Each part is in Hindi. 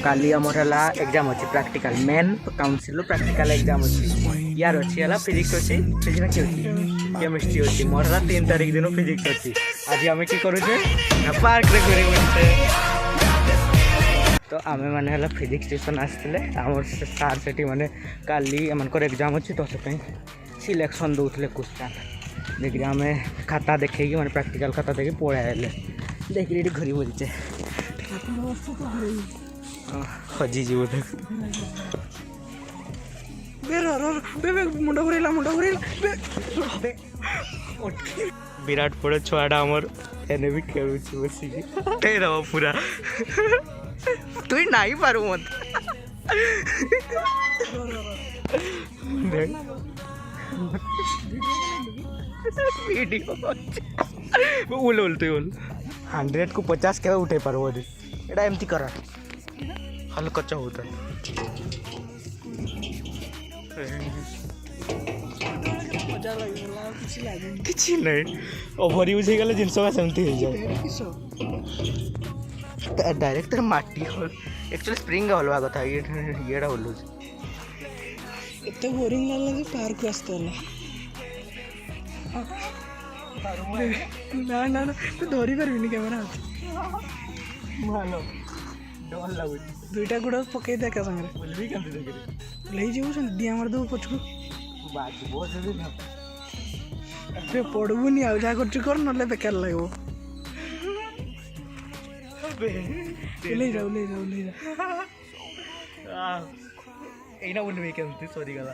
काली आमर एग्जाम अच्छी practical main council practical exam अच्छी यार अच्छी है फिजिक्स अच्छी फिजिक्स अच्छी केमिस्ट्री अच्छी मोर 3 तारिख दिन फिजिक्स अच्छी आज आम कि करुचे पार्क रे घूरे तो आम मैंने फिजिक्स ट्यूशन आसते आम सार से मैंने काली एमकर एग्जाम अच्छी तो से सिलेक्शन दौले क्वेश्चन देखिए आम खाता देखे मैंने प्रैक्टिकल खाता देखे पढ़ाए देखिए ये घरी बोलचे हजिजी बोधे विराट पड़े छुआटा आमर एने भी खेलुच बसिकी दब पूरा तु नहीं पारू मत उल उल तु उल 100 को 50 के उठे पार एटा एमती करा हल्का होता किसी नहीं ओवर यूज हो गले जिनस का सेमती हो जाए डायरेक्ट माटी एक्चुअली स्प्रिंग हलवा कथा ये हलु एते बोरिंग लागला कि पार्क आस्ताला ना ना तो धरी पारबिनी कैमेरा भालो डर लागु दुईटा गुड़ पकई दे का संगे बोलबी केमती देखि ले जेबु सन दिया मार दो पछकु बाजी बहुत जल्दी ना बे पड़बुनी आ जा करछु कर नले बेकार लागबो ले जाओ एना बोलबी केमती सॉरी गला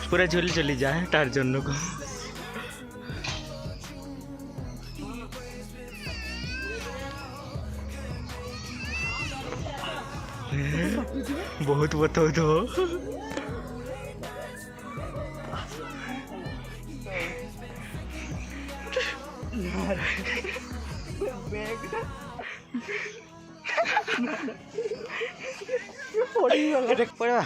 पूरा झोली चली जाए तार जन्नो को बहुत बताओ तो पड़ा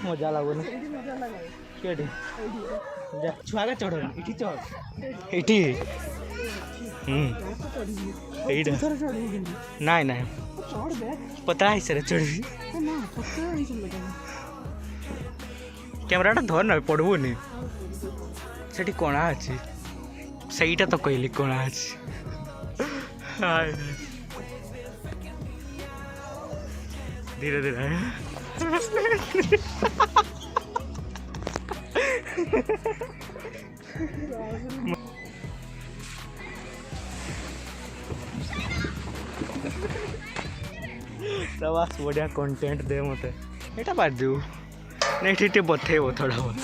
मजा लगुन छुआ का चढ़ इठी चढ़ इठी नाई नाई पता है सर चढ़ी कैमराटा धर ना पड़बुनि से कणा अच्छी सहीटा तो कहली कणा अच्छी धीरे धीरे सवास बढ़िया कंटेंट दे मत एटा बात दू नहीं ठीक बतेब थोड़ा बहुत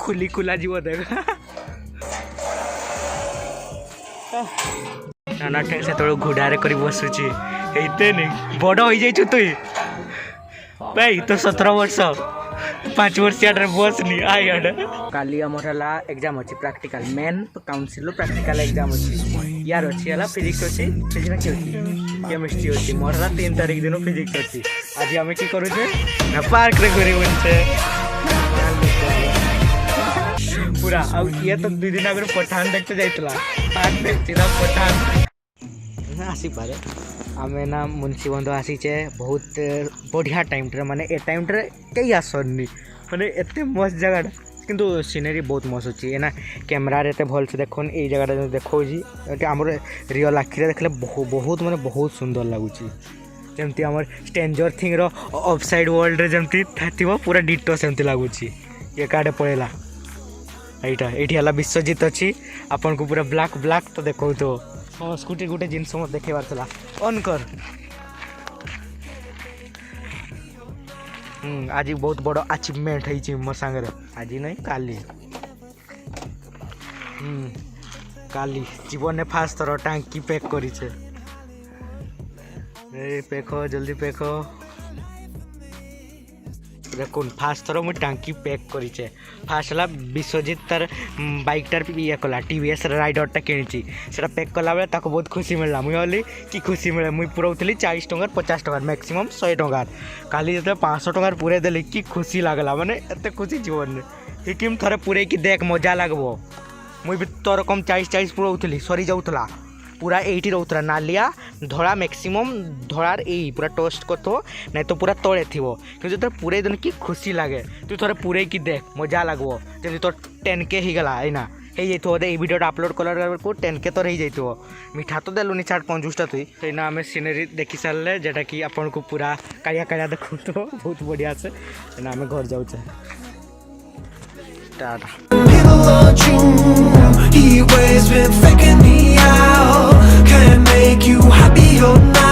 खुली खुला जीव देख नाना टे से थोड़ा घुड़ारे कर बसुची नहीं बड़ हो जाइछु तुई भाई तो 17 वर्ष 5 वर्ष बस नहीं आई काली आमर एग्जाम अच्छी practical main council practical exam अच्छी यार अच्छी है फिजिक्स अच्छी फिजिक्स अच्छी केमिस्ट्री अच्छी मोर 3 तारिख दिन फिजिक्स अच्छी आज आम कि करुचे पार्क रे घूरी पूरा आ ये तो 2 दिन आगे पठान देखते जाइतला पार्क देखती पठान आसी पारे आमे ना मुंशी बंधु आसीचे बहुत बढ़िया टाइम माने ए टाइम कई आसनी माने एते मस्त जगह किंतु सीनरी बहुत मस्त अच्छी ना कैमेरा एते भल से देखन ए जगह देखो आमर रियल आखिरे देखले बहुत माने बहुत सुंदर लगुच जमती आमर स्ट्रेंजर थिंग रो ऑफसाइड वर्ल्ड रे जमती थाथिबो पूरा डिटो सेमती लगुच ये काडे पळेला एटा एठी हला विश्वजीत अच्छी आपन को पूरा ब्लैक ब्लैक तो देखो तो हाँ स्कूटी गोटे जिनस मत देखेबार था ऑन कर आज बहुत बड़ अचिवमेंट है मो सांगे आज नहीं काली काली जीवन ने फास्ट थर टांकी पैक कर पैक हो जल्दी पैक हो দেখুন ফার্স্ট থর মুই টাঙ্কি প্যাক করেছে ফার্স্ট হল বিশ্বজিৎ তার বাইকটার ইয়ে কলা টিভিএস রাইডরটা কিনিছি সেটা প্যাক কলা বেলে তাকে বহুত খুশি মিললা মুই ভাবলি কি খুশি মিলে মুই পুরাউলি 40 টঙ্কার 50 টঙ্কার ম্যাক্সিমম 100 টঙ্কার কালি যেতে 500 টঙ্কার পুরে দেলি কি খুশি লাগলা মানে এত খুশি জীবন হিকিম থরে পুরে কি দেখ মজা লাগবো মুই ବି তোর রকম 40 পুরাউলি সরি যাউতলা पूरा एटी रोला नालिया धड़ा मैक्सिमम धड़ार यही पूरा टोस्ट कर नहीं तो पूरा तले थी कि तो पूरे दिन की खुशी लगे तू थोड़े पूरे की देख मजा लगो जब तो 10K ही गला है ना हो जाइए ये भिडियो अपलोड कला 10K तो रही जाइए मिठा तो देलुनि 50 तुई ना आम सीनेरी देखी सारे जेटा कि आपन को पूरा कालिया कालिया देखो तो बहुत बढ़िया से ना आम घर जाऊे Tata He always been faking me out. Can't make you happy or not.